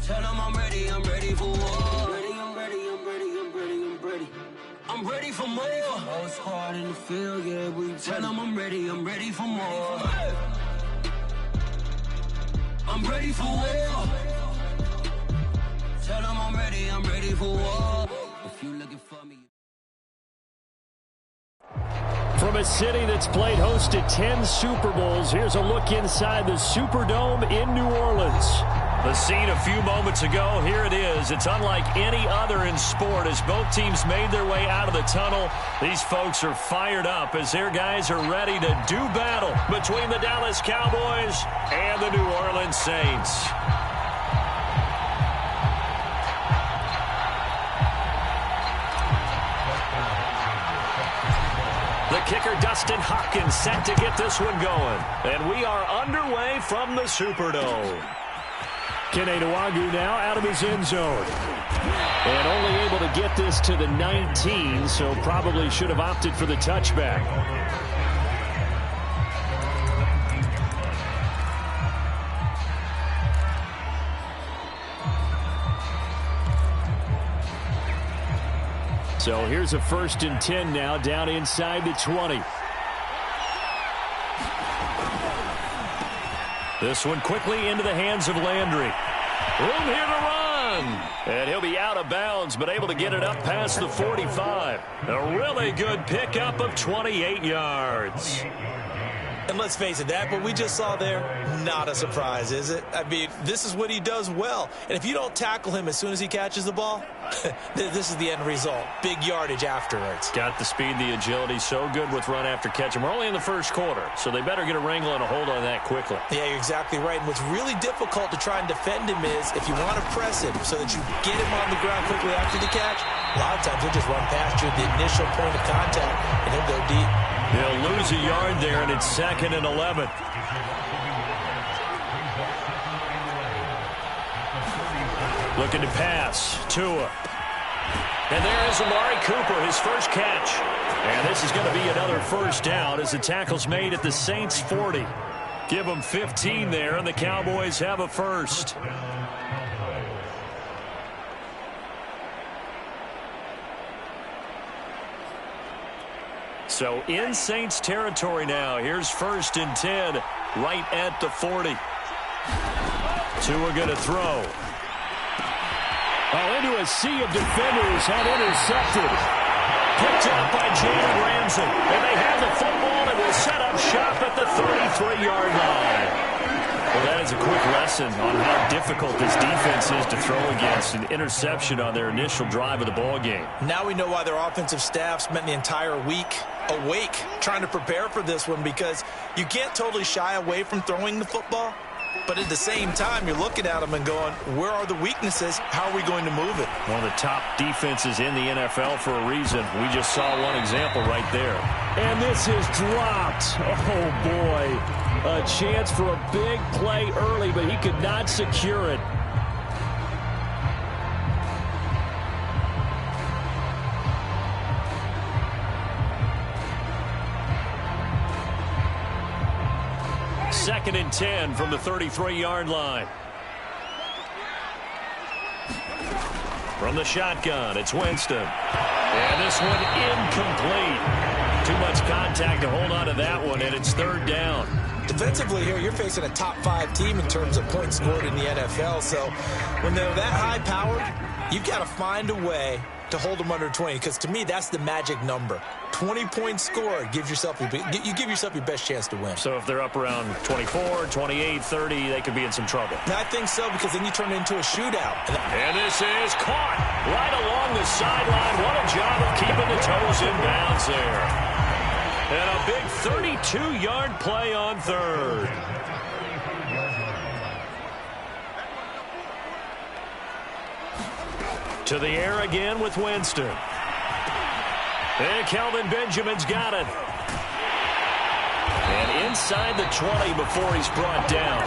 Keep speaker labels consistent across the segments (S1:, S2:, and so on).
S1: Tell them I'm ready for war. I'm ready for more. Whole squad in the field, yeah, we tell them I'm ready for more. I'm ready for war. Tell them I'm ready for war. If you looking for me.
S2: From a city that's played host to 10 Super Bowls, here's a look inside the Superdome in New Orleans. The scene a few moments ago, here it is. It's unlike any other in sport as both teams made their way out of the tunnel. These folks are fired up as their guys are ready to do battle between the Dallas Cowboys and the New Orleans Saints. The kicker, Dustin Hopkins, set to get this one going. And we are underway from the Superdome. Kene Nwangwu now out of his end zone. And only able to get this to the 19, so probably should have opted for the touchback. So here's a 1st and 10 now down inside the 20. This one quickly into the hands of Landry. Room here to run. And he'll be out of bounds, but able to get it up past the 45. A really good pickup of 28 yards.
S3: And let's face it, that what we just saw there, not a surprise, is it? I mean, this is what he does well. And if you don't tackle him as soon as he catches the ball, this is the end result. Big yardage afterwards.
S2: Got the speed, the agility, so good with run after catch. And we're only in the first quarter, so they better get a wrangle and a hold on that quickly.
S3: Yeah, you're exactly right. And what's really difficult to try and defend him is if you want to press him so that you get him on the ground quickly after the catch, a lot of times he'll just run past you at the initial point of contact, and he'll go deep.
S2: He'll lose a yard there, and it's 2nd and 11. Looking to pass. Tua. And there is Amari Cooper, his first catch. And this is going to be another first down as the tackle's made at the Saints' 40. Give them 15 there, and the Cowboys have a first. So in Saints territory now. Here's 1st and 10 right at the 40. Tua going to throw. Oh, into a sea of defenders and intercepted. Picked up by Jalen Ramsey. And they have the football and will set up shop at the 33-yard line. Well, that is a quick lesson on how difficult this defense is to throw against. An interception on their initial drive of the ball game.
S3: Now we know why their offensive staff spent the entire week awake trying to prepare for this one, because you can't totally shy away from throwing the football. But at the same time, you're looking at them and going, where are the weaknesses? How are we going to move it?
S2: One of the top defenses in the NFL for a reason. We just saw one example right there. And this is dropped. Oh, boy. A chance for a big play early, but he could not secure it. Second and 10 from the 33-yard line. From the shotgun, it's Winston. And this one incomplete. Too much contact to hold on to that one, and it's 3rd down.
S3: Defensively here, you're facing a top-5 team in terms of points scored in the NFL. So when they're that high-powered, you've got to find a way to hold them under 20, because to me, that's the magic number. 20 points scored, you give yourself your best chance to win.
S2: So if they're up around 24, 28, 30, they could be in some trouble.
S3: I think so, because then you turn it into a shootout.
S2: And this is caught right along the sideline. What a job of keeping the toes in bounds there. And a big 32-yard play on 3rd. To the air again with Winston. And Kelvin Benjamin's got it. And inside the 20 before he's brought down.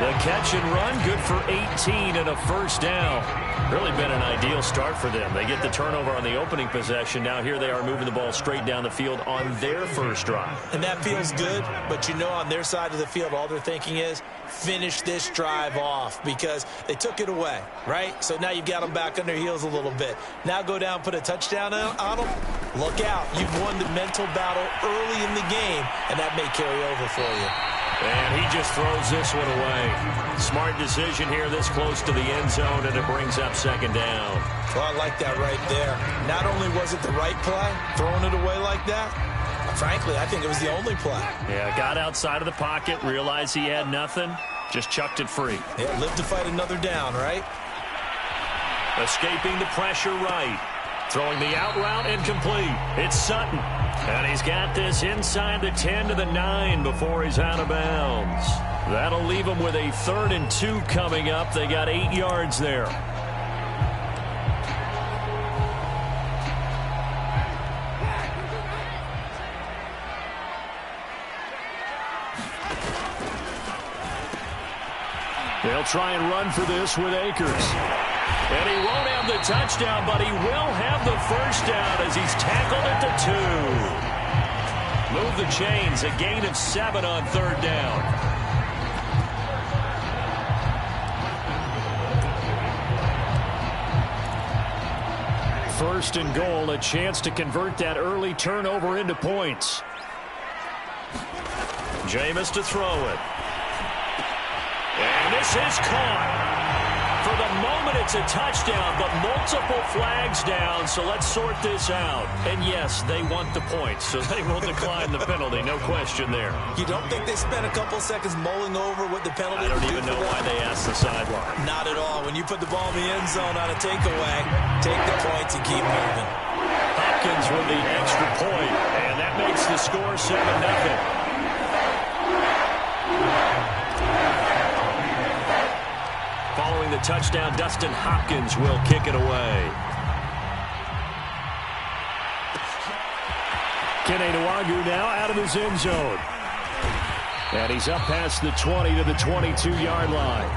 S2: The catch and run, good for 18 and a first down. Really been an ideal start for them. They get the turnover on the opening possession. Now here they are moving the ball straight down the field on their first drive.
S3: And that feels good, but you know on their side of the field all they're thinking is, finish this drive off because they took it away, right? So now you've got them back on their heels a little bit. Now go down, put a touchdown on them. Look out. You've won the mental battle early in the game, and that may carry over for you.
S2: And he just throws this one away. Smart decision here this close to the end zone, and it brings up second down.
S3: Well, I like that right there. Not only was it the right play, throwing it away like that, frankly, I think it was the only play.
S2: Yeah, got outside of the pocket, realized he had nothing, just chucked it free.
S3: Yeah, lived to fight another down, right?
S2: Escaping the pressure right. Throwing the out route incomplete. It's Sutton. And he's got this inside the 10 to the 9 before he's out of bounds. That'll leave him with a 3rd and 2 coming up. They got 8 yards there. They'll try and run for this with Akers. And he won't have the touchdown, but he will have the first down as he's tackled at the 2. Move the chains, a gain of 7 on 3rd down. First and goal, a chance to convert that early turnover into points. Jameis to throw it. And this is caught. For the moment, it's a touchdown, but multiple flags down, so let's sort this out. And yes, they want the points, so they will decline the penalty, no question there.
S3: You don't think they spent a couple seconds mulling over what the penalty
S2: I don't
S3: would
S2: even
S3: do
S2: know
S3: for
S2: why
S3: them?
S2: they asked the sideline.
S3: Not at all. When you put the ball in the end zone on a takeaway, take the points and keep moving.
S2: Hopkins with the extra point, and that makes the score 7-0. Following the touchdown, Dustin Hopkins will kick it away. Kene Nwangwu now out of his end zone. And he's up past the 20 to the 22-yard line.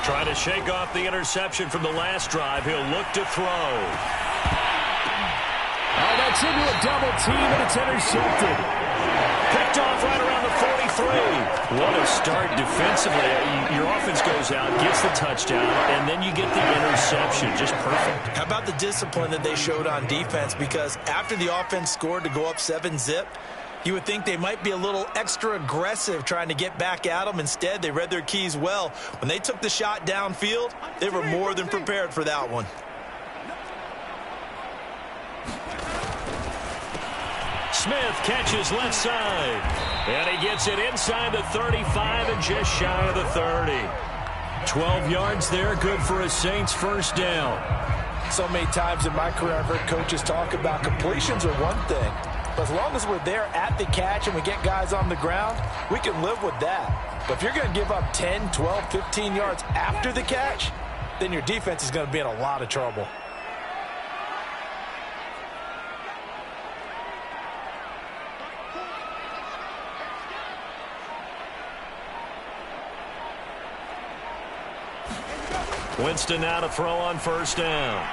S2: Trying to shake off the interception from the last drive. He'll look to throw. Oh, that's into a double team, and it's intercepted. Picked off right around the 43. What a start defensively. Your offense goes out, gets the touchdown, and then you get the interception. Just perfect.
S3: How about the discipline that they showed on defense? Because after the offense scored to go up 7-0, you would think they might be a little extra aggressive trying to get back at them. Instead, they read their keys well. When they took the shot downfield, they were more than prepared for that one.
S2: Smith catches left side. And he gets it inside the 35 and just shy of the 30. 12 yards there, good for a Saints first down.
S3: So many times in my career, I've heard coaches talk about completions are one thing. But as long as we're there at the catch and we get guys on the ground, we can live with that. But if you're going to give up 10, 12, 15 yards after the catch, then your defense is going to be in a lot of trouble.
S2: Winston now to throw on first down.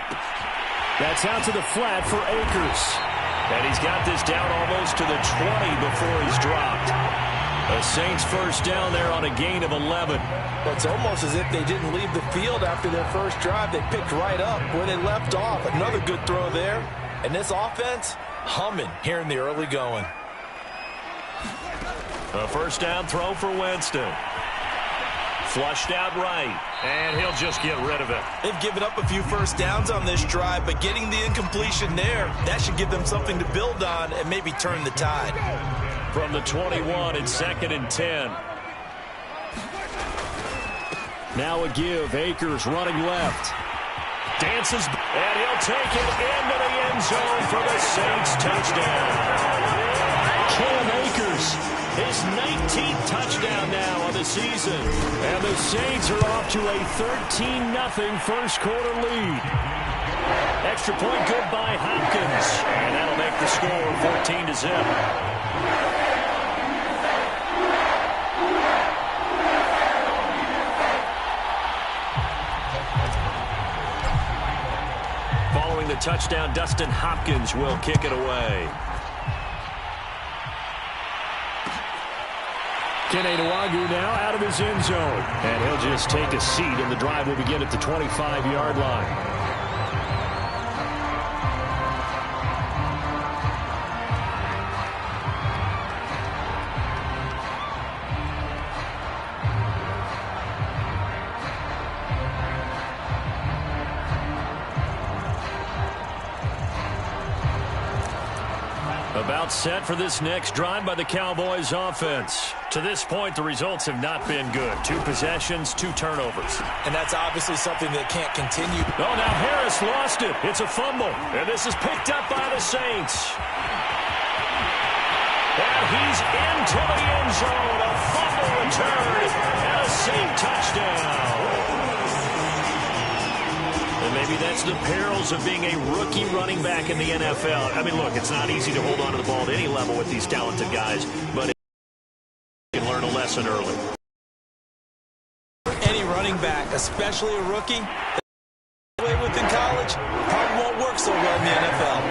S2: That's out to the flat for Akers. And he's got this down almost to the 20 before he's dropped. A Saints first down there on a gain of 11.
S3: Well, it's almost as if they didn't leave the field after their first drive. They picked right up where they left off. Another good throw there. And this offense, humming here in the early going.
S2: A first down throw for Winston. Flushed out right, and he'll just get rid of it.
S3: They've given up a few first downs on this drive, but getting the incompletion there, that should give them something to build on and maybe turn the tide.
S2: From the 21, it's 2nd and 10. Now a give. Akers running left. Dances, and he'll take it into the end zone for the Saints touchdown. Cam Akers, his 19th touchdown now on the season. And the Saints are off to a 13-0 first quarter lead. Extra point good by Hopkins. And that'll make the score 14-0. touchdown. Dustin Hopkins will kick it away. Kene Nwangwu now out of his end zone. And he'll just take a seat, and the drive will begin at the 25-yard line. About set for this next drive by the Cowboys offense. To this point, the results have not been good. 2 possessions, 2 turnovers.
S3: And that's obviously something that can't continue.
S2: Oh, now Harris lost it. It's a fumble. And this is picked up by the Saints. And he's into the end zone. A fumble return and a Saint touchdown. And maybe that's the perils of being a rookie running back in the NFL. I mean, look, it's not easy to hold on to the ball at any level with these talented guys, but you can learn a lesson early.
S3: Any running back, especially a rookie, within college, probably won't work so well in the NFL.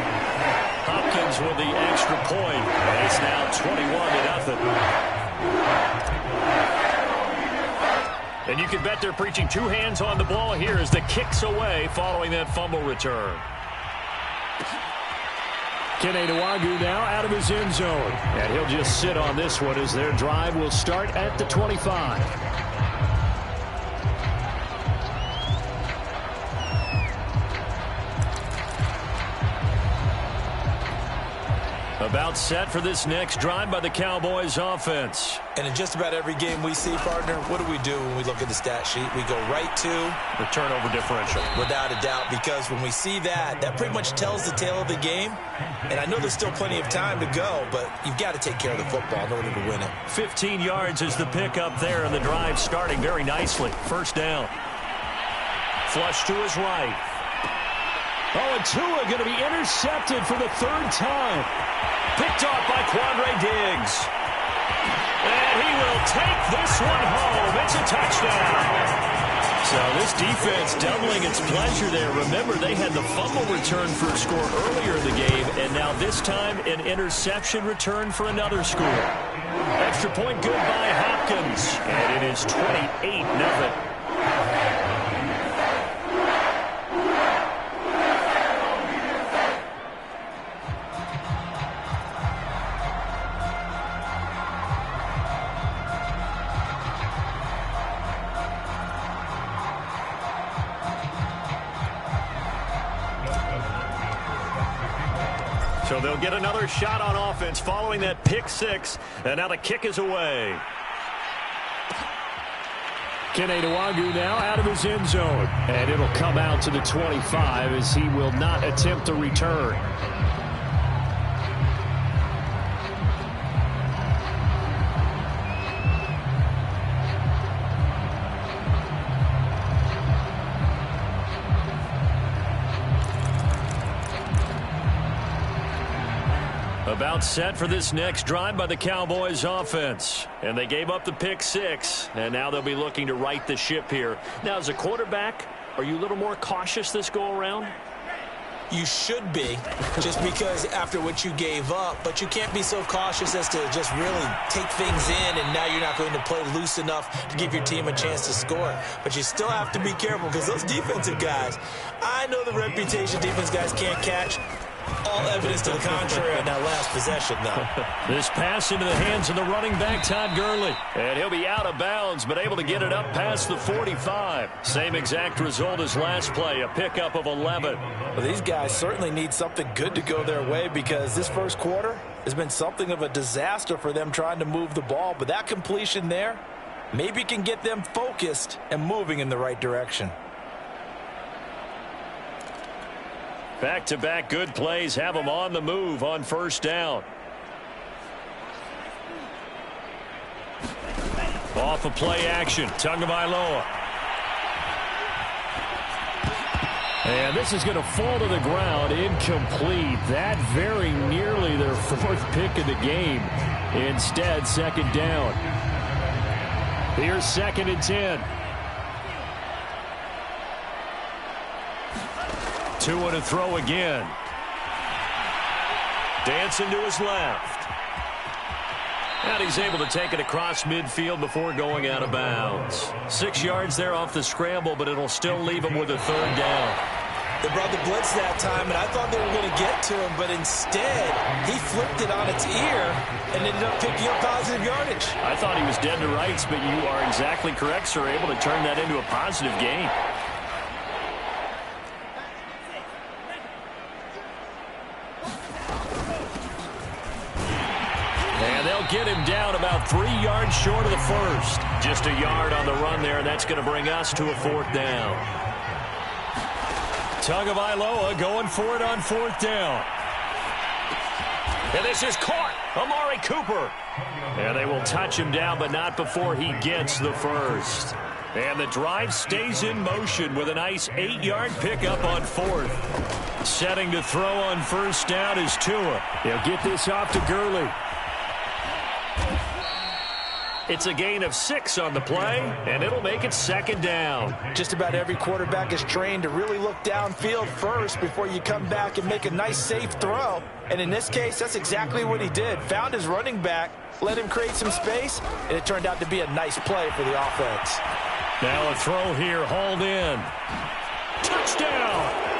S2: Hopkins with the extra point. And it's now 21-0. And you can bet they're preaching 2 hands on the ball here as the kick's away following that fumble return. Kene Nwangwu now out of his end zone. And he'll just sit on this one as their drive will start at the 25. About set for this next drive by the Cowboys offense.
S3: And in just about every game we see, partner, what do when we look at the stat sheet? We go right to
S2: the turnover differential.
S3: Without a doubt, because when we see that, that pretty much tells the tale of the game. And I know there's still plenty of time to go, but you've got to take care of the football in order to win it.
S2: 15 yards is the pickup there, and the drive starting very nicely. First down. Flush to his right. Oh, and Tua going to be intercepted for the 3rd time. Picked off by Quandre Diggs. And he will take this one home. It's a touchdown. So this defense doubling its pleasure there. Remember, they had the fumble return for a score earlier in the game, and now this time an interception return for another score. Extra point good by Hopkins. And it is 28-0. So they'll get another shot on offense following that pick 6. And now the kick is away. Kene Nwangwu now out of his end zone. And it'll come out to the 25 as he will not attempt a return. About set for this next drive by the Cowboys offense. And they gave up the pick 6. And now they'll be looking to right the ship here. Now, as a quarterback, are you a little more cautious this go-around?
S3: You should be, just because after what you gave up. But you can't be so cautious as to just really take things in, and now you're not going to play loose enough to give your team a chance to score. But you still have to be careful because those defensive guys, I know the reputation defense guys can't catch. All evidence to the contrary on that last possession, though.
S2: This pass into the hands of the running back, Todd Gurley. And he'll be out of bounds, but able to get it up past the 45. Same exact result as last play, a pickup of 11.
S3: Well, these guys certainly need something good to go their way because this first quarter has been something of a disaster for them trying to move the ball. But that completion there maybe can get them focused and moving in the right direction.
S2: Back-to-back good plays have them on the move on first down. Off of play action, Tagovailoa. And this is going to fall to the ground, incomplete. That very nearly their 4th pick of the game. Instead, second down. Here's 2nd and 10. Tua to throw again. Dancing to his left. And he's able to take it across midfield before going out of bounds. 6 yards there off the scramble, but it'll still leave him with a third down.
S3: They brought the blitz that time, and I thought they were going to get to him, but instead, he flipped it on its ear and ended up picking up positive yardage.
S2: I thought he was dead to rights, but you are exactly correct, sir. Able to turn that into a positive gain. And they'll get him down about 3 yards short of the first. Just a yard on the run there, and that's going to bring us to a fourth down. Tagovailoa going for it on fourth down. And this is caught. Amari Cooper. And they will touch him down, but not before he gets the first. And the drive stays in motion with a nice 8-yard pickup on fourth. Setting to throw on first down is Tua. He'll get this off to Gurley. It's a gain of 6 on the play, and it'll make it second down.
S3: Just about every quarterback is trained to really look downfield first before you come back and make a nice, safe throw. And in this case, that's exactly what he did. Found his running back, let him create some space, and it turned out to be a nice play for the offense.
S2: Now a throw here, hauled in. Touchdown!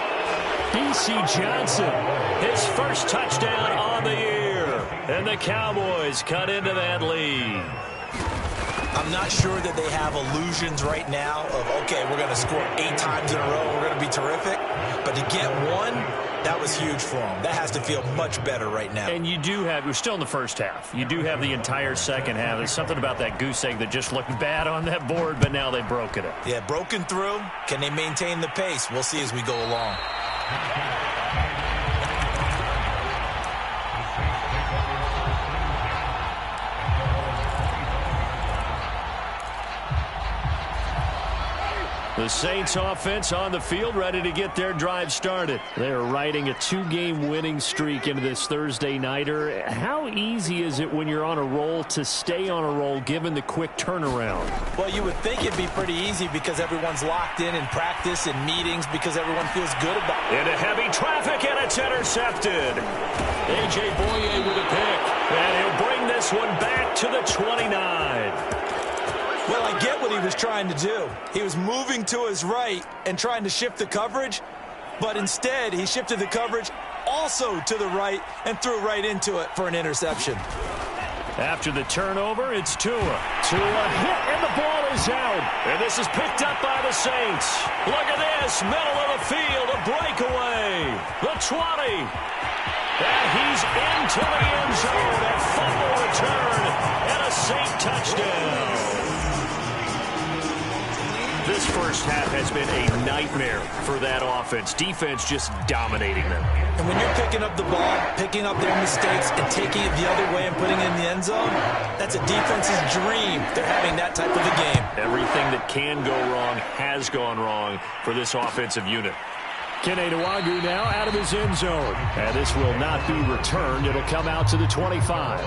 S2: B.C. Johnson, his first touchdown on the year. And the Cowboys cut into that lead.
S3: I'm not sure that they have illusions right now of, okay, we're going to score 8 times in a row, we're going to be terrific. But to get one, that was huge for them. That has to feel much better right now.
S2: And you do have, we're still in the first half. You do have the entire second half. There's something about that goose egg that just looked bad on that board, but now they've broken it.
S3: Yeah, broken through. Can they maintain the pace? We'll see as we go along.
S2: The Saints offense on the field, ready to get their drive started. They're riding a 2-game winning streak into this Thursday nighter. How easy is it when you're on a roll to stay on a roll given the quick turnaround?
S3: Well, you would think it'd be pretty easy because everyone's locked in practice and meetings because everyone feels good about it.
S2: Into heavy traffic, and it's intercepted. A.J. Boye with a pick, and he'll bring this one back to the 29.
S3: Well, I get what he was trying to do. He was moving to his right and trying to shift the coverage, but instead he shifted the coverage also to the right and threw right into it for an interception.
S2: After the turnover, it's Tua. Tua hit, and the ball is out. And this is picked up by the Saints. Look at this, middle of the field, a breakaway. The 20. And he's into the end zone. A fumble return and a Saint touchdown. This first half has been a nightmare for that offense. Defense just dominating them.
S3: And when you're picking up the ball, picking up their mistakes, and taking it the other way and putting it in the end zone, that's a defense's dream. They're having that type of a game.
S2: Everything that can go wrong has gone wrong for this offensive unit. Kene Nwangwu now out of his end zone. And this will not be returned. It'll come out to the 25.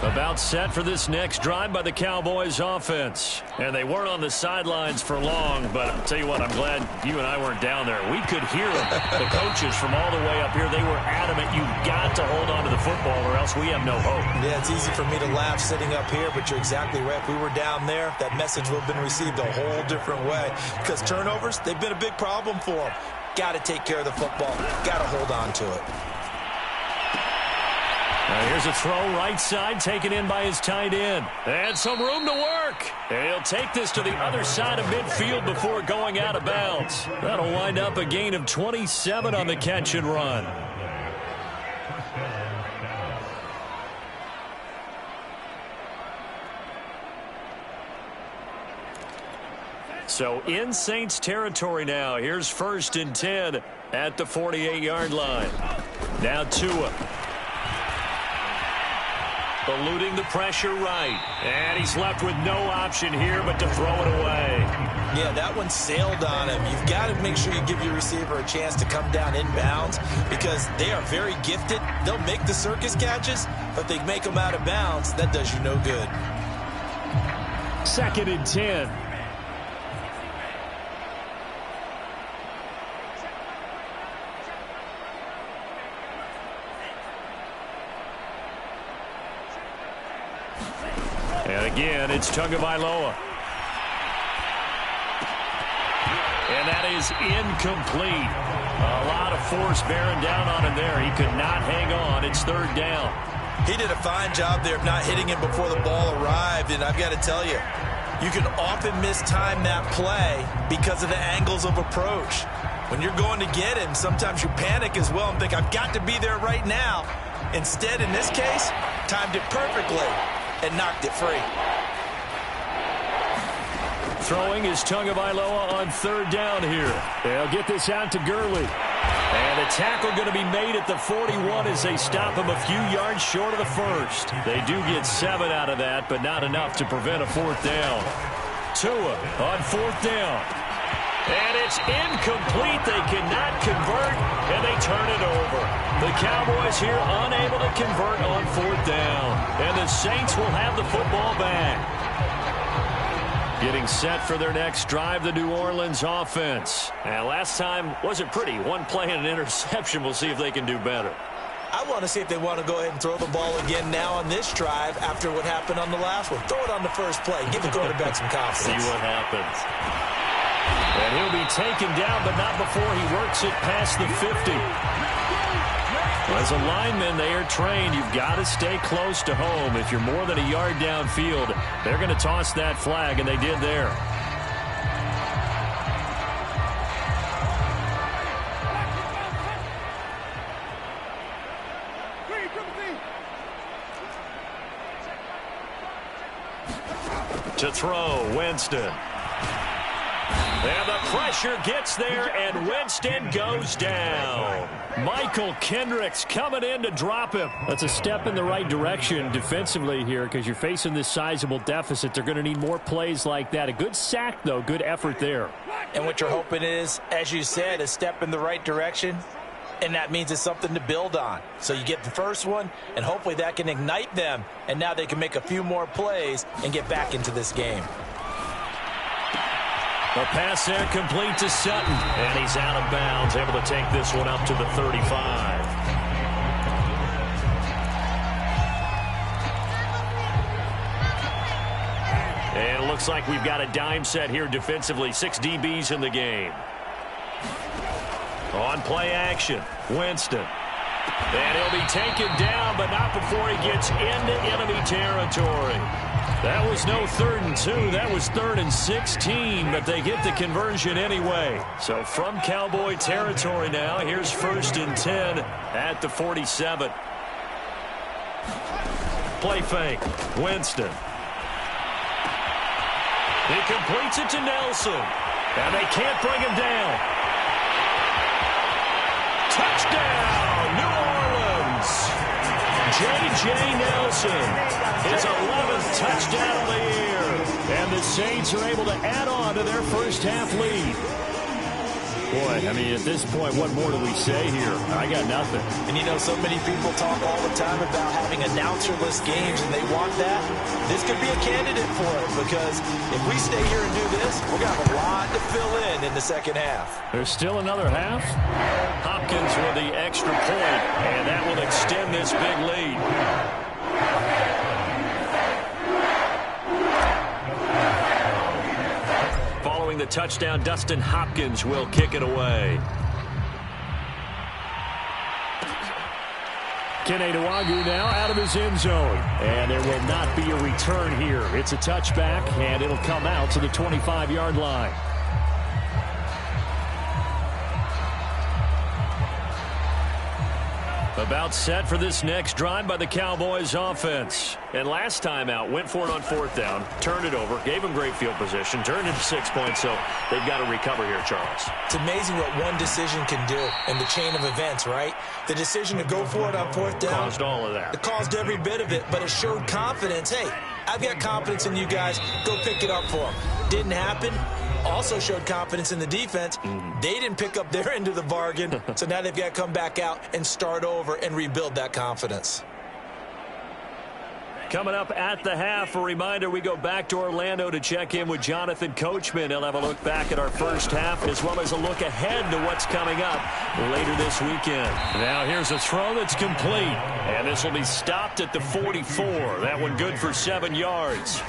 S2: About set for this next drive by the Cowboys offense. And they weren't on the sidelines for long, but I'll tell you what, I'm glad you and I weren't down there. We could hear them. The coaches from all the way up here, they were adamant, you've got to hold on to the football or else we have no hope.
S3: Yeah, it's easy for me to laugh sitting up here, but you're exactly right. If we were down there, that message would have been received a whole different way. Because turnovers, they've been a big problem for them. Got to take care of the football. Got to hold on to it.
S2: Now here's a throw right side taken in by his tight end. And some room to work. And he'll take this to the other side of midfield before going out of bounds. That'll wind up a gain of 27 on the catch and run. So in Saints territory now. Here's 1st and 10 at the 48-yard line. Now Tua. Eluding the pressure right. And he's left with no option here but to throw it away.
S3: Yeah, that one sailed on him. You've got to make sure you give your receiver a chance to come down inbounds because they are very gifted. They'll make the circus catches, but they make them out of bounds. That does you no good.
S2: 2nd and 10. And again, it's Tagovailoa. And that is incomplete. A lot of force bearing down on him there. He could not hang on. It's 3rd down.
S3: He did a fine job there of not hitting him before the ball arrived. And I've got to tell you, you can often mistime that play because of the angles of approach. When you're going to get him, sometimes you panic as well and think, I've got to be there right now. Instead, in this case, timed it perfectly and knocked it free.
S2: Throwing is Tagovailoa on 3rd down here. They'll get this out to Gurley. And a tackle going to be made at the 41 as they stop him a few yards short of the first. They do get 7 out of that, but not enough to prevent a 4th down. Tua on 4th down. And it's incomplete. They cannot convert, and they turn it over. The Cowboys here unable to convert on 4th down. And the Saints will have the football back. Getting set for their next drive, the New Orleans offense. And last time wasn't pretty. One play and an interception. We'll see if they can do better.
S3: I want to see if they want to go ahead and throw the ball again now on this drive after what happened on the last one. Throw it on the first play. Give the quarterback some confidence.
S2: See what happens. And he'll be taken down, but not before he works it past the 50. As a lineman, they are trained. You've got to stay close to home. If you're more than a yard downfield, they're going to toss that flag, and they did there. To throw, Winston. And the pressure gets there, and Winston goes down. Michael Kendricks coming in to drop him. That's a step in the right direction defensively here because you're facing this sizable deficit. They're going to need more plays like that. A good sack, though. Good effort there.
S3: And what you're hoping is, as you said, a step in the right direction, and that means it's something to build on. So you get the first one, and hopefully that can ignite them, and now they can make a few more plays and get back into this game.
S2: A pass there complete to Sutton, and he's out of bounds, able to take this one up to the 35. And it looks like we've got a dime set here defensively. 6 DBs in the game. On play action, Winston. And he'll be taken down, but not before he gets into enemy territory. That was no 3rd and 2. That was 3rd and 16, but they get the conversion anyway. So from Cowboy territory now, here's 1st and 10 at the 47. Play fake, Winston. He completes it to Nelson, and they can't bring him down. Touchdown, New Orleans. J.J. Nelson. His 11th touchdown of the year. And the Saints are able to add on to their first half lead. Boy, I mean, at this point, what more do we say here? I got nothing.
S3: And you know, so many people talk all the time about having announcer-less games, and they want that. This could be a candidate for it, because if we stay here and do this, we're going to have a lot to fill in the second half.
S2: There's still another half. Hopkins with the extra point, and that will extend this big lead. Following the touchdown, Dustin Hopkins will kick it away. Kene Nwangwu now out of his end zone. And there will not be a return here. It's a touchback, and it'll come out to the 25-yard line. About set for this next drive by the Cowboys offense. And last time out, went for it on 4th down, turned it over, gave them great field position, turned it 6 points, so they've got to recover here, Charles.
S3: It's amazing what one decision can do in the chain of events, right? The decision to go for it on 4th down.
S2: Caused all of that.
S3: It caused every bit of it, but it showed confidence. Hey, I've got confidence in you guys. Go pick it up for them. Didn't happen. Also showed confidence in the defense. They didn't pick up their end of the bargain, so now they've got to come back out and start over and rebuild that confidence.
S2: Coming up at the half, a reminder, we go back to Orlando to check in with Jonathan Coachman. He'll have a look back at our first half as well as a look ahead to what's coming up later this weekend. Now here's a throw that's complete, and this will be stopped at the 44. That one good for 7 yards.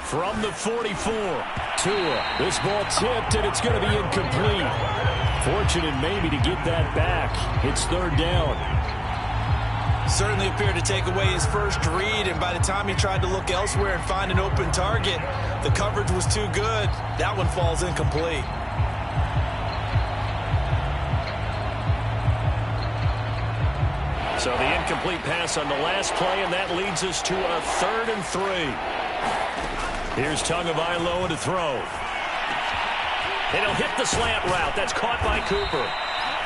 S2: From the 44, Tua. This ball tipped, and it's going to be incomplete. Fortunate maybe to get that back. It's 3rd down.
S3: Certainly appeared to take away his first read, and by the time he tried to look elsewhere and find an open target, the coverage was too good. That one falls incomplete.
S2: So the incomplete pass on the last play, and that leads us to a 3rd and 3. Here's Tagovailoa to throw. And he'll hit the slant route. That's caught by Cooper.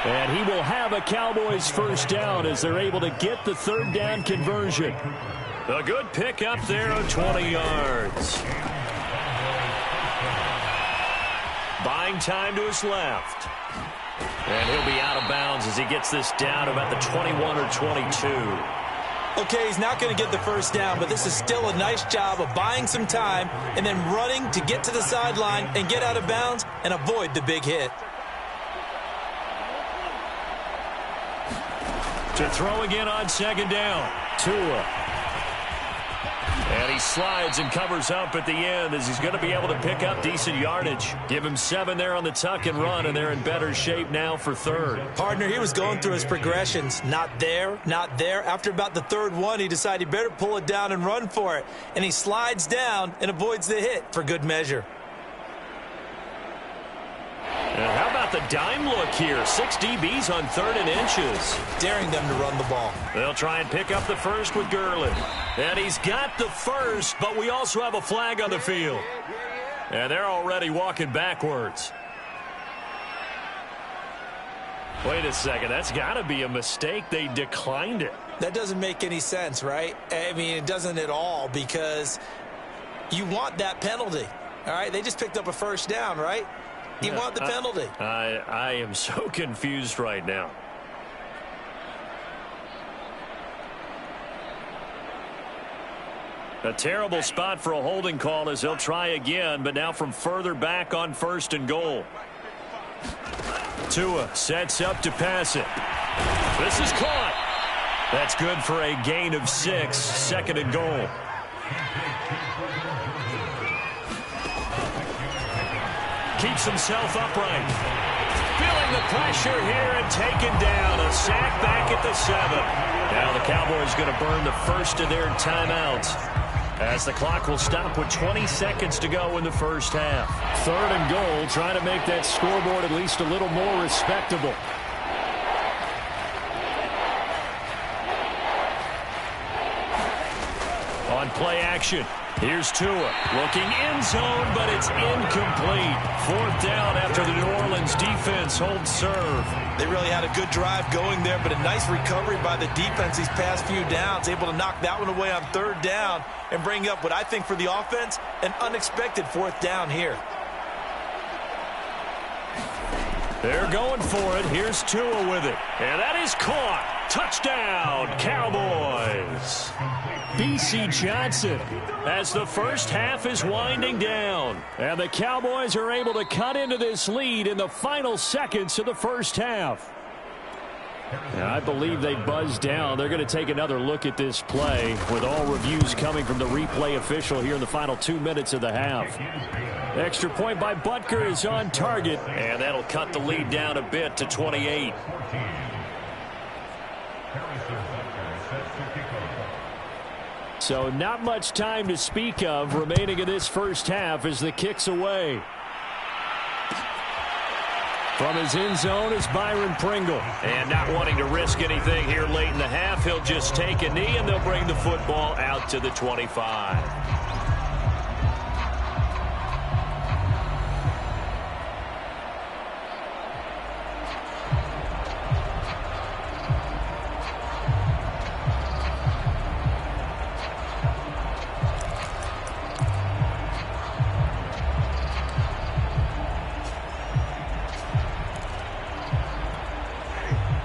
S2: And he will have a Cowboys first down as they're able to get the 3rd down conversion. A good pick up there of 20 yards. Buying time to his left. And he'll be out of bounds as he gets this down about the 21 or 22.
S3: Okay, he's not going to get the first down, but this is still a nice job of buying some time and then running to get to the sideline and get out of bounds and avoid the big hit.
S2: To throw again on 2nd down. Tua. And he slides and covers up at the end as he's going to be able to pick up decent yardage. Give him 7 there on the tuck and run, and they're in better shape now for 3rd.
S3: Partner, he was going through his progressions. Not there, not there. After about the 3rd one, he decided he better pull it down and run for it. And he slides down and avoids the hit for good measure.
S2: And how about the dime look here? 6 DBs on 3rd and inches.
S3: Daring them to run the ball.
S2: They'll try and pick up the first with Gurley. And he's got the first, but we also have a flag on the field. And they're already walking backwards. Wait a second. That's got to be a mistake. They declined it.
S3: That doesn't make any sense, right? I mean, it doesn't at all because you want that penalty. All right? They just picked up a first down, right? You want the penalty.
S2: I am so confused right now. A terrible spot for a holding call as they'll try again, but now from further back on 1st and goal. Tua sets up to pass it. This is caught. That's good for a gain of 6, 2nd and goal. Keeps himself upright. Feeling the pressure here and taken down. A sack back at the 7. Now the Cowboys going to burn the first of their timeouts as the clock will stop with 20 seconds to go in the first half. 3rd and goal, trying to make that scoreboard at least a little more respectable. On play action. Here's Tua looking end zone, but it's incomplete. 4th down after the New Orleans defense holds serve.
S3: They really had a good drive going there, but a nice recovery by the defense these past few downs. Able to knock that one away on 3rd down and bring up what I think for the offense, an unexpected 4th down here.
S2: They're going for it. Here's Tua with it. And that is caught. Touchdown, Cowboys. B.C. Johnson as the first half is winding down. And the Cowboys are able to cut into this lead in the final seconds of the first half. Now, I believe they buzzed down. They're going to take another look at this play with all reviews coming from the replay official here in the final 2 minutes of the half. Extra point by Butker is on target, and that'll cut the lead down a bit to 28. So not much time to speak of remaining in this first half as the kick's away. From his end zone is Byron Pringle. And not wanting to risk anything here late in the half, he'll just take a knee, and they'll bring the football out to the 25.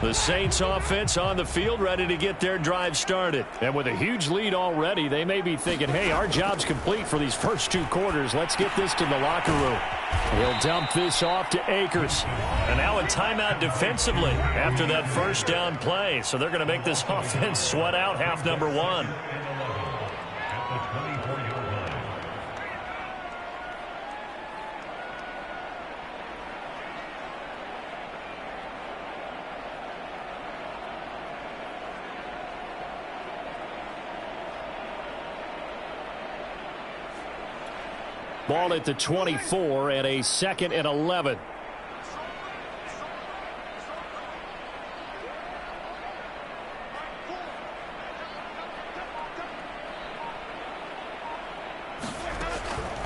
S2: The Saints offense on the field, ready to get their drive started. And with a huge lead already, they may be thinking, hey, our job's complete for these first 2 quarters. Let's get this to the locker room. He'll dump this off to Akers. And now a timeout defensively after that first down play. So they're going to make this offense sweat out half number 1. Ball at the 24 and a 2nd and 11.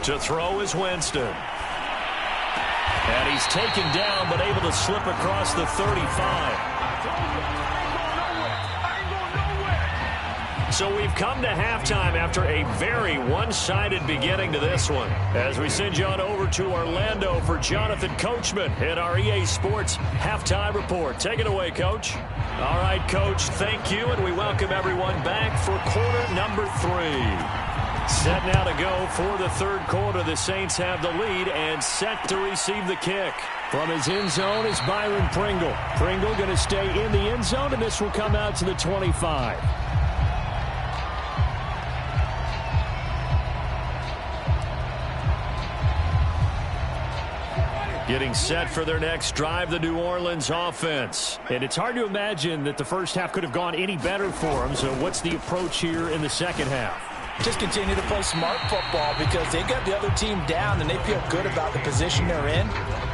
S2: To throw is Winston. And he's taken down but able to slip across the 35. So we've come to halftime after a very one-sided beginning to this one. As we send you on over to Orlando for Jonathan Coachman in our EA Sports Halftime Report. Take it away, Coach. All right, Coach, thank you, and we welcome everyone back for quarter number 3. Set now to go for the 3rd quarter. The Saints have the lead and set to receive the kick. From his end zone is Byron Pringle. Pringle going to stay in the end zone, and this will come out to the 25. Getting set for their next drive, the New Orleans offense. And it's hard to imagine that the first half could have gone any better for them. So what's the approach here in the second half?
S3: Just continue to play smart football because they got the other team down and they feel good about the position they're in.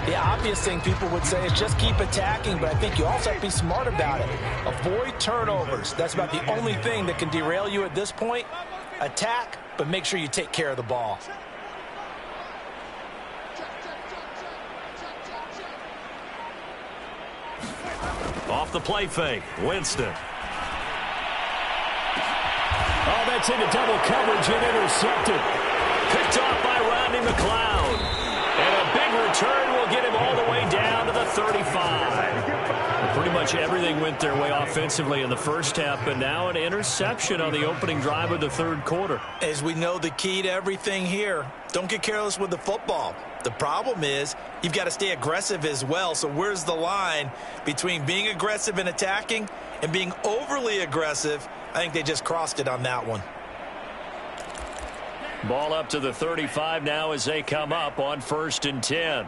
S3: The obvious thing people would say is just keep attacking, but I think you also have to be smart about it. Avoid turnovers. That's about the only thing that can derail you at this point. Attack, but make sure you take care of the ball.
S2: Off the play fake, Winston. Oh, that's into double coverage and intercepted. Picked off by Rodney McLeod. And a big return will get him all the way down to the 35. Well, pretty much everything went their way offensively in the first half, but now an interception on the opening drive of the 3rd quarter.
S3: As we know, the key to everything here, don't get careless with the football. The problem is you've got to stay aggressive as well. So where's the line between being aggressive and attacking and being overly aggressive? I think they just crossed it on that one.
S2: Ball up to the 35 now as they come up on 1st and 10.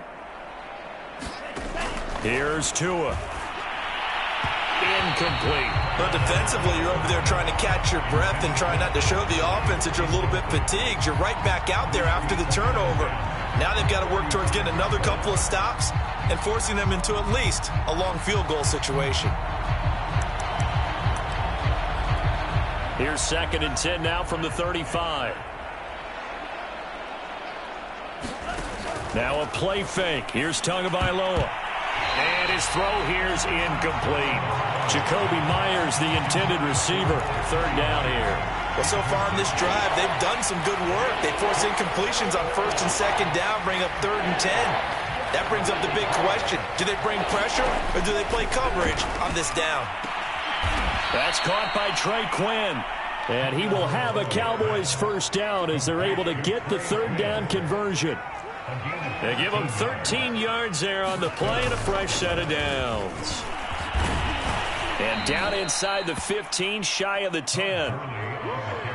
S2: Here's Tua. Incomplete.
S3: But defensively, you're over there trying to catch your breath and try not to show the offense that you're a little bit fatigued. You're right back out there after the turnover. Now they've got to work towards getting another couple of stops and forcing them into at least a long field goal situation.
S2: Here's 2nd and 10 now from the 35. Now a play fake. Here's Tagovailoa. And his throw here's incomplete. Jacoby Myers, the intended receiver. 3rd down here.
S3: Well, so far in this drive, they've done some good work. They force incompletions on 1st and 2nd down, bring up 3rd and 10. That brings up the big question. Do they bring pressure or do they play coverage on this down?
S2: That's caught by Trey Quinn. And he will have a Cowboys 1st down as they're able to get the 3rd down conversion. They give them 13 yards there on the play and a fresh set of downs. And down inside the 15, shy of the 10.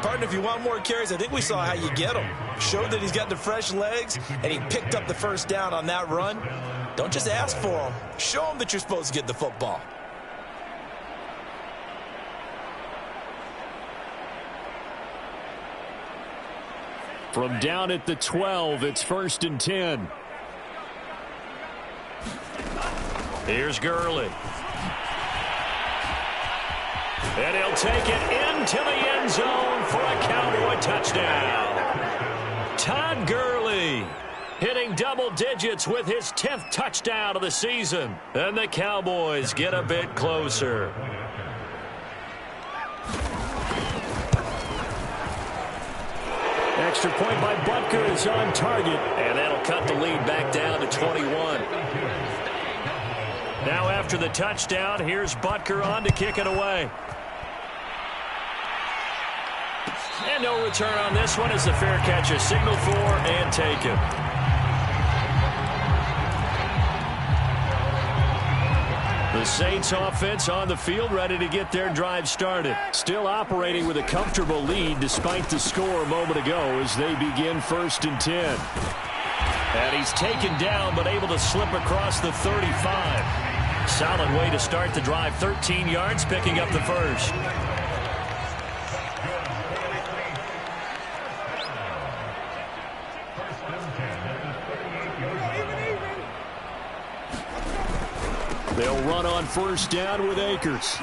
S3: Partner, if you want more carries, I think we saw how you get them. Showed that he's got the fresh legs, and he picked up the 1st down on that run. Don't just ask for them. Show them that you're supposed to get the football.
S2: From down at the 12, it's 1st and 10. Here's Gurley. And he'll take it into the end zone for a Cowboy touchdown. Todd Gurley hitting double digits with his 10th touchdown of the season. And the Cowboys get a bit closer. Extra point by Butker is on target. And that'll cut the lead back down to 21. Now after the touchdown, here's Butker on to kick it away. And no return on this one as the fair catch is signaled for and taken. The Saints offense on the field ready to get their drive started. Still operating with a comfortable lead despite the score a moment ago as they begin 1st and 10. And he's taken down but able to slip across the 35. Solid way to start the drive. 13 yards picking up the first. They'll run on 1st down with Akers.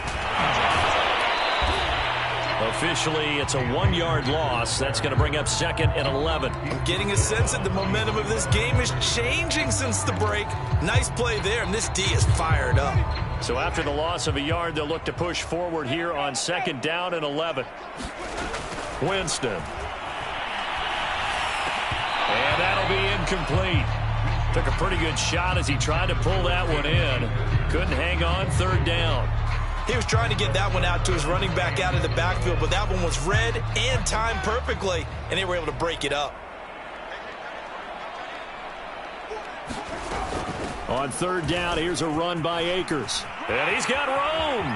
S2: Officially, it's a 1-yard loss. That's going to bring up 2nd and 11.
S3: I'm getting a sense that the momentum of this game is changing since the break. Nice play there, and this D is fired up.
S2: So after the loss of a yard, they'll look to push forward here on 2nd down and 11. Winston. And that'll be incomplete. Took a pretty good shot as he tried to pull that one in. Couldn't hang on 3rd down.
S3: He was trying to get that one out to his running back out of the backfield, but that one was read and timed perfectly, and they were able to break it up.
S2: On 3rd down, here's a run by Akers. And he's got room.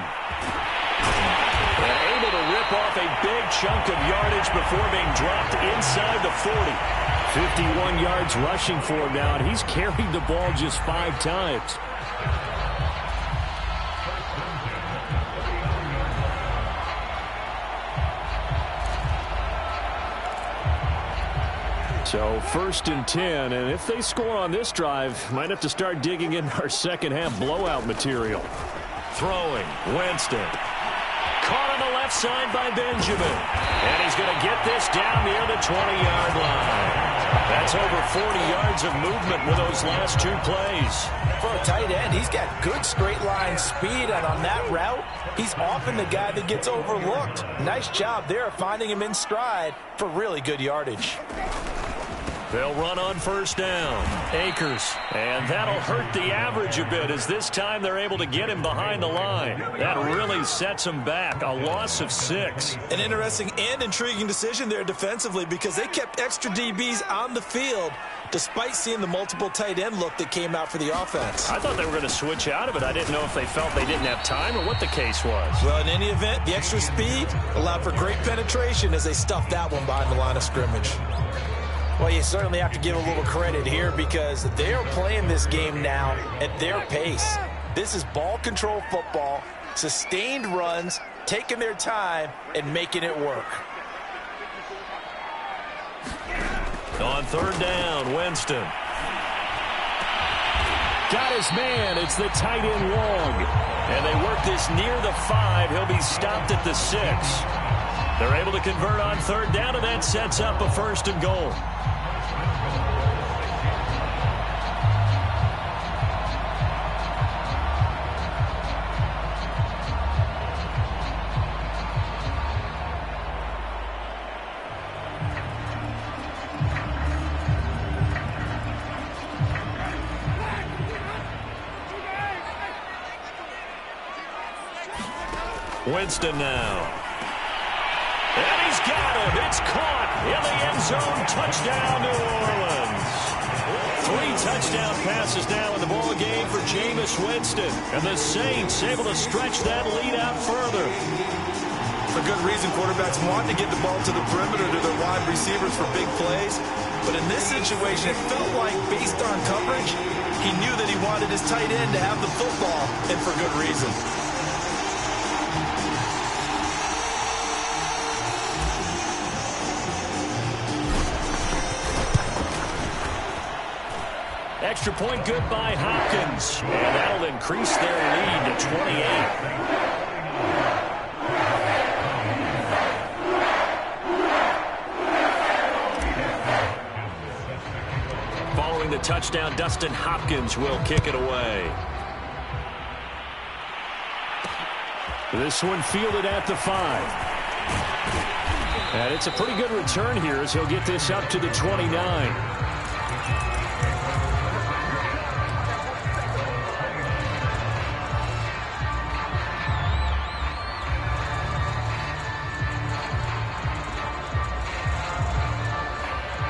S2: And able to rip off a big chunk of yardage before being dropped inside the 40. 51 yards rushing for him now, and he's carried the ball just 5 times. So 1st and 10, and if they score on this drive, might have to start digging in our second-half blowout material. Throwing, Winston. Caught on the left side by Benjamin. And he's going to get this down near the 20-yard line. That's over 40 yards of movement with those last 2 plays.
S3: For a tight end, he's got good straight-line speed, and on that route, he's often the guy that gets overlooked. Nice job there finding him in stride for really good yardage.
S2: They'll run on 1st down. Akers. And that'll hurt the average a bit as this time they're able to get him behind the line. That really sets him back. A loss of 6.
S3: An interesting and intriguing decision there defensively because they kept extra DBs on the field despite seeing the multiple tight end look that came out for the offense.
S2: I thought they were going to switch out of it. I didn't know if they felt they didn't have time or what the case was.
S3: Well, in any event, the extra speed allowed for great penetration as they stuffed that one behind the line of scrimmage. Well, you certainly have to give a little credit here because they are playing this game now at their pace. This is ball control football, sustained runs, taking their time, and making it work.
S2: On 3rd down, Winston. Got his man. It's the tight end Long. And they work this near the 5. He'll be stopped at the 6. They're able to convert on 3rd down, and that sets up a 1st and goal. Winston now. And he's got him. It's caught in the end zone. Touchdown, New Orleans. 3 touchdown passes now in the ball game for Jameis Winston. And the Saints able to stretch that lead out further.
S3: For good reason, quarterbacks want to get the ball to the perimeter to their wide receivers for big plays. But in this situation, it felt like based on coverage, he knew that he wanted his tight end to have the football, and for good reason.
S2: Extra point good by Hopkins. And that'll increase their lead to 28. Following the touchdown, Dustin Hopkins will kick it away. This one fielded at the 5. And it's a pretty good return here as he'll get this up to the 29.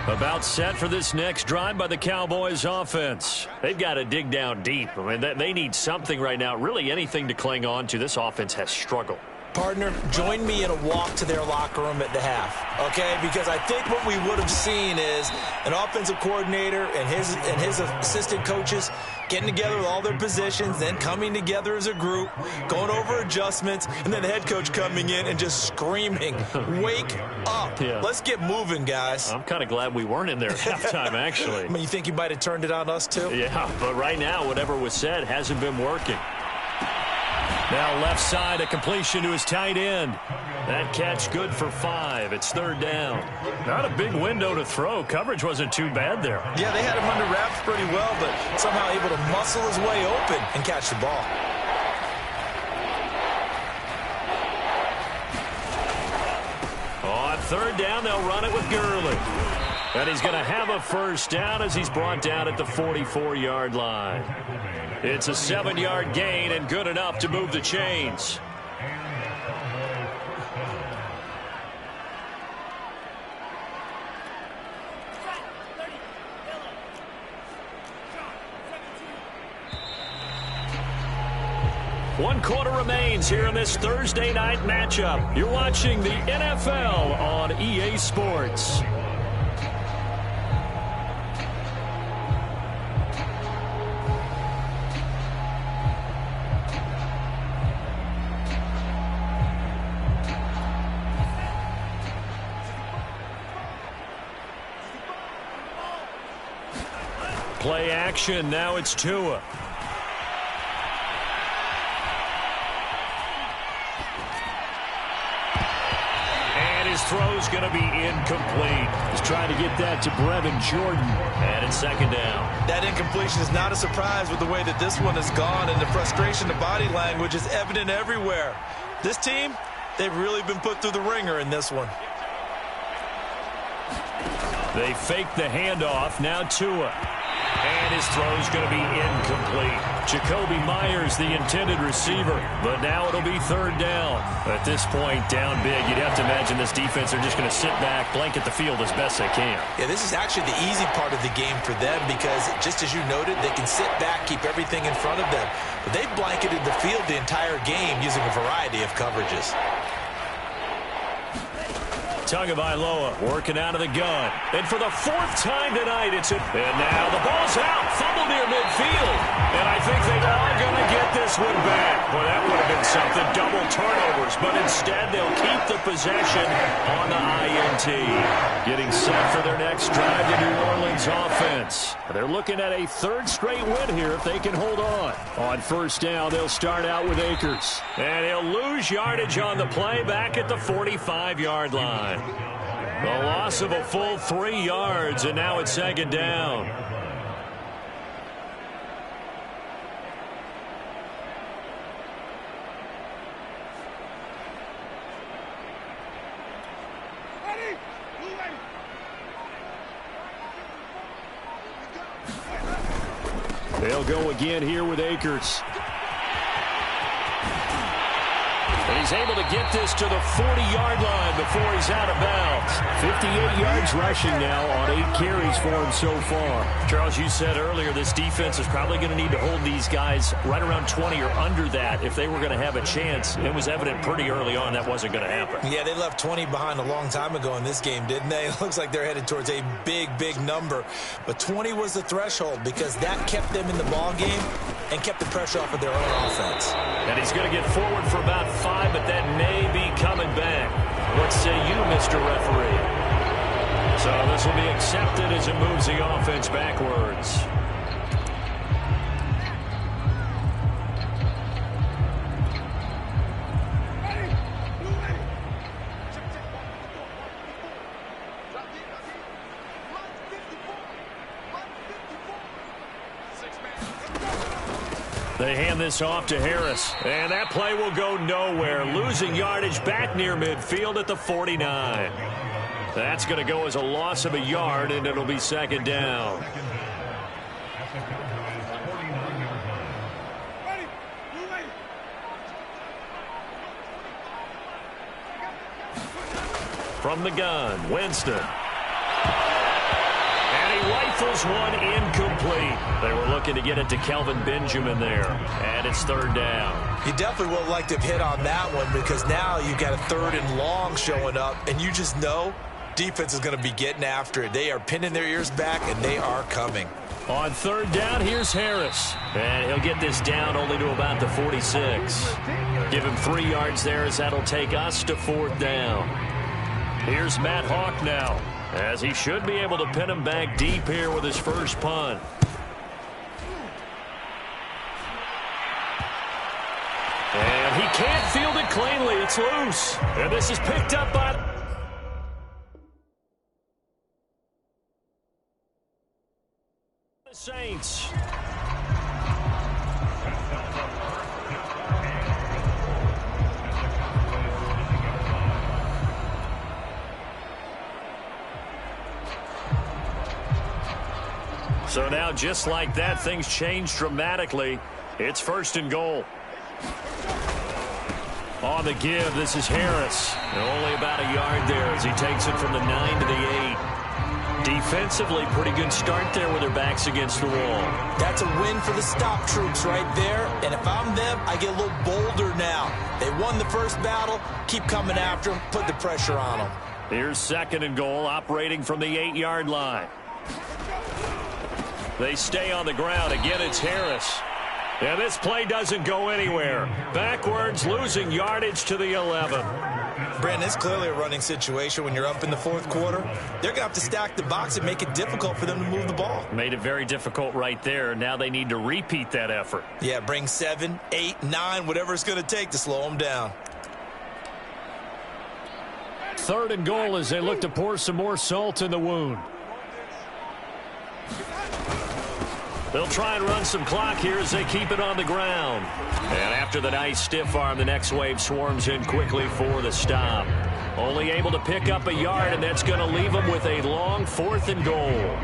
S2: About set for this next drive by the Cowboys offense. They've got to dig down deep. I mean, they need something right now, really anything to cling on to. This offense has struggled.
S3: Partner, join me in a walk to their locker room at the half, okay? Because I think what we would have seen is an offensive coordinator and his assistant coaches getting together with all their positions, then coming together as a group, going over adjustments, and then the head coach coming in and just screaming, wake up. Yeah. Let's get moving, guys.
S2: I'm kind of glad we weren't in there at halftime, actually.
S3: I mean, you think you might have turned it on us, too?
S2: Yeah, but right now, whatever was said hasn't been working. Now left side, a completion to his tight end. That catch good for 5. It's third down. Not a big window to throw. Coverage wasn't too bad there.
S3: Yeah, they had him under wraps pretty well, but somehow able to muscle his way open and catch the ball.
S2: On third down, they'll run it with Gurley. And he's going to have a first down as he's brought down at the 44-yard line. It's a 7-yard gain and good enough to move the chains. One quarter remains here in this Thursday night matchup. You're watching the NFL on EA Sports. Play action. Now it's Tua. And his throw's going to be incomplete. He's trying to get that to Brevin Jordan. And it's second down.
S3: That incompletion is not a surprise with the way that this one has gone, and the frustration, the body language is evident everywhere. This team, they've really been put through the ringer in this one.
S2: They fake the handoff. Now Tua. And his throw's going to be incomplete. Jacoby Myers, the intended receiver. But now it'll be third down. At this point, down big. You'd have to imagine this defense are just going to sit back, blanket the field as best they can.
S3: Yeah, this is actually the easy part of the game for them because, just as you noted, they can sit back, keep everything in front of them. But they've blanketed the field the entire game using a variety of coverages.
S2: Tagovailoa working out of the gun. And for the 4th time tonight, it's it. And now the ball's out. Fumble near midfield. And I think they are going to get this one back. Well, that would have been something. Double turnovers. But instead, they'll keep the possession on the INT. Getting set for their next drive, the New Orleans offense. They're looking at a 3rd straight win here if they can hold on. On first down, they'll start out with Akers. And he'll lose yardage on the play back at the 45-yard line. The loss of a full 3 yards, and now it's second down. They'll go again here with Akers. And he's able to get this to the 40-yard line before he's out of bounds. 58 yards rushing now on 8 carries for him so far. Charles, you said earlier this defense is probably going to need to hold these guys right around 20 or under that if they were going to have a chance. It was evident pretty early on that wasn't going to happen.
S3: Yeah, they left 20 behind a long time ago in this game, didn't they? It looks like they're headed towards a big, big number. But 20 was the threshold because that kept them in the ball game and kept the pressure off of their own offense.
S2: And he's going to get forward for about 5, but that may be coming back. What say you, Mr. Referee? So this will be accepted as it moves the offense backwards. They hand this off to Harris. And that play will go nowhere. Losing yardage back near midfield at the 49. That's going to go as a loss of a yard, and it'll be second down. From the gun, Winston. And he rifles one incomplete. They were looking to get it to Kelvin Benjamin there. And it's third down.
S3: You definitely would like to have hit on that one because now you've got a third and long showing up, and you just know defense is going to be getting after it. They are pinning their ears back, and they are coming.
S2: On third down, here's Harris. And he'll get this down only to about the 46. Give him 3 yards there as that'll take us to fourth down. Here's Matt Hawk now, as he should be able to pin him back deep here with his first punt. And he can't field it cleanly. It's loose. And this is picked up by the Saints. So now, just like that, things change dramatically. It's first and goal. On the give, this is Harris. Only about a yard there as he takes it from the 9 to the 8. Defensively, pretty good start there with their backs against the wall.
S3: That's a win for the stop troops right there. And if I'm them, I get a little bolder now. They won the first battle. Keep coming after them. Put the pressure on them.
S2: Here's second and goal, operating from the 8-yard line. They stay on the ground. Again, it's Harris. And this play doesn't go anywhere. Backwards, losing yardage to the 11.
S3: Brandon, it's clearly a running situation when you're up in the fourth quarter. They're going to have to stack the box and make it difficult for them to move the ball.
S2: Made it very difficult right there. Now they need to repeat that effort.
S3: Yeah, bring 7, 8, 9, whatever it's going to take to slow them down.
S2: Third and goal as they look to pour some more salt in the wound. They'll try and run some clock here as they keep it on the ground. And after the nice stiff arm, the next wave swarms in quickly for the stop. Only able to pick up a yard, and that's going to leave them with a long fourth and goal.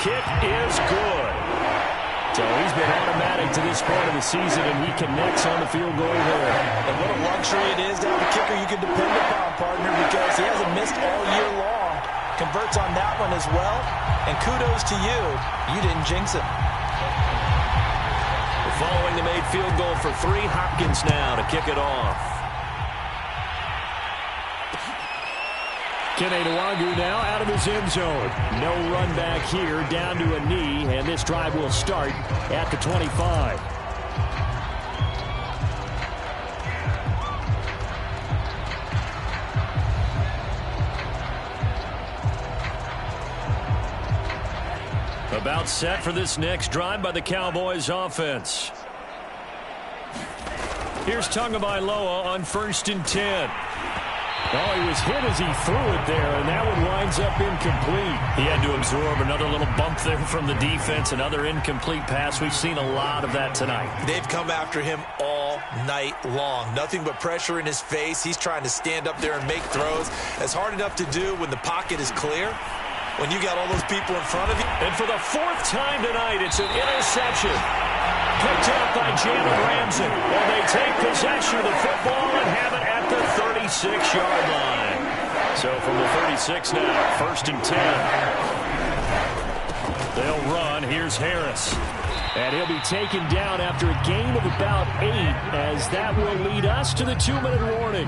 S2: Kick is good. So he's been automatic to this point of the season, and he connects on the field goal there.
S3: And what a luxury it is to have a kicker you can depend upon, partner, because he hasn't missed all year long. Converts on that one as well. And kudos to you. You didn't jinx it.
S2: Following the made field goal for 3, Hopkins now to kick it off. Kene Nwangwu now out of his end zone. No run back here, down to a knee, and this drive will start at the 25. About set for this next drive by the Cowboys offense. Here's Tagovailoa on 1st and 10. Oh, he was hit as he threw it there, and that one winds up incomplete. He had to absorb another little bump there from the defense, another incomplete pass. We've seen a lot of that tonight.
S3: They've come after him all night long. Nothing but pressure in his face. He's trying to stand up there and make throws. It's hard enough to do when the pocket is clear, when you got all those people in front of you.
S2: And for the 4th time tonight, it's an interception. Picked up by Jalen Ramsey. And they take possession of the football and have it at the 36-yard line. So from the 36 now, 1st and 10. They'll run. Here's Harris. And he'll be taken down after a gain of about 8, as that will lead us to the 2-minute warning.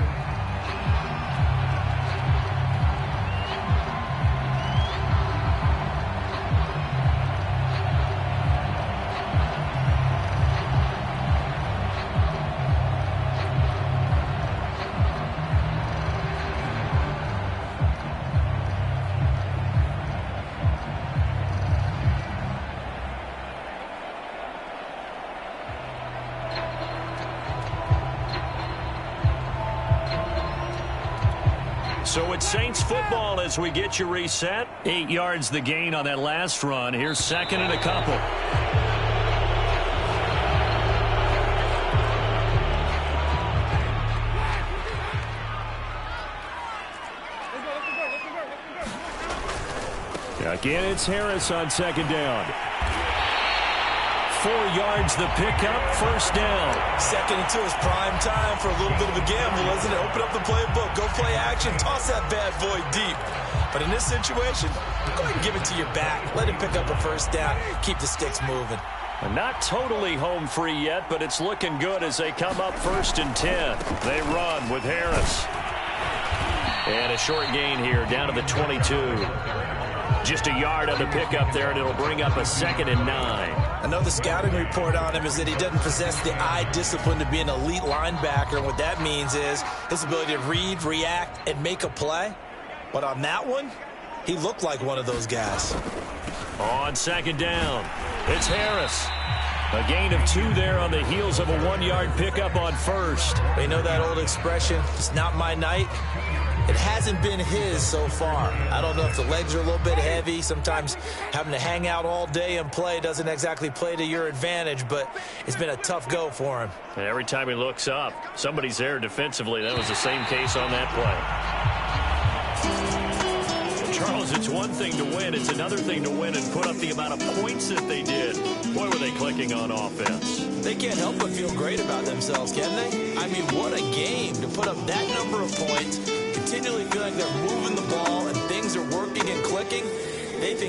S2: So it's Saints football as we get you reset. 8 yards the gain on that last run. Here's second and a couple. Again, it's Harris on second down. 4 yards the pickup, first down.
S3: Second and 2 is prime time for a little bit of a gamble, isn't it? Open up the playbook, go play action, toss that bad boy deep. But in this situation, go ahead and give it to your back. Let him pick up a first down, keep the sticks moving.
S2: Not totally home free yet, but it's looking good as they come up 1st and 10. They run with Harris. And a short gain here down to the 22. Just a yard on the pickup there, and it'll bring up a 2nd and 9.
S3: Another scouting report on him is that he doesn't possess the eye discipline to be an elite linebacker. And what that means is his ability to read, react, and make a play. But on that one, he looked like one of those guys.
S2: On second down, it's Harris. A gain of 2 there on the heels of a 1-yard pickup on first.
S3: You know that old expression, it's not my night? It hasn't been his so far. I don't know if the legs are a little bit heavy. Sometimes having to hang out all day and play doesn't exactly play to your advantage, but it's been a tough go for him.
S2: And every time he looks up, somebody's there defensively. That was the same case on that play. Charles, it's one thing to win. It's another thing to win and put up the amount of points that they did. Boy, were they clicking on offense.
S3: They can't help but feel great about themselves, can they? I mean, what a game to put up that number of points, continually feeling they're moving the ball and things are working and clicking. They think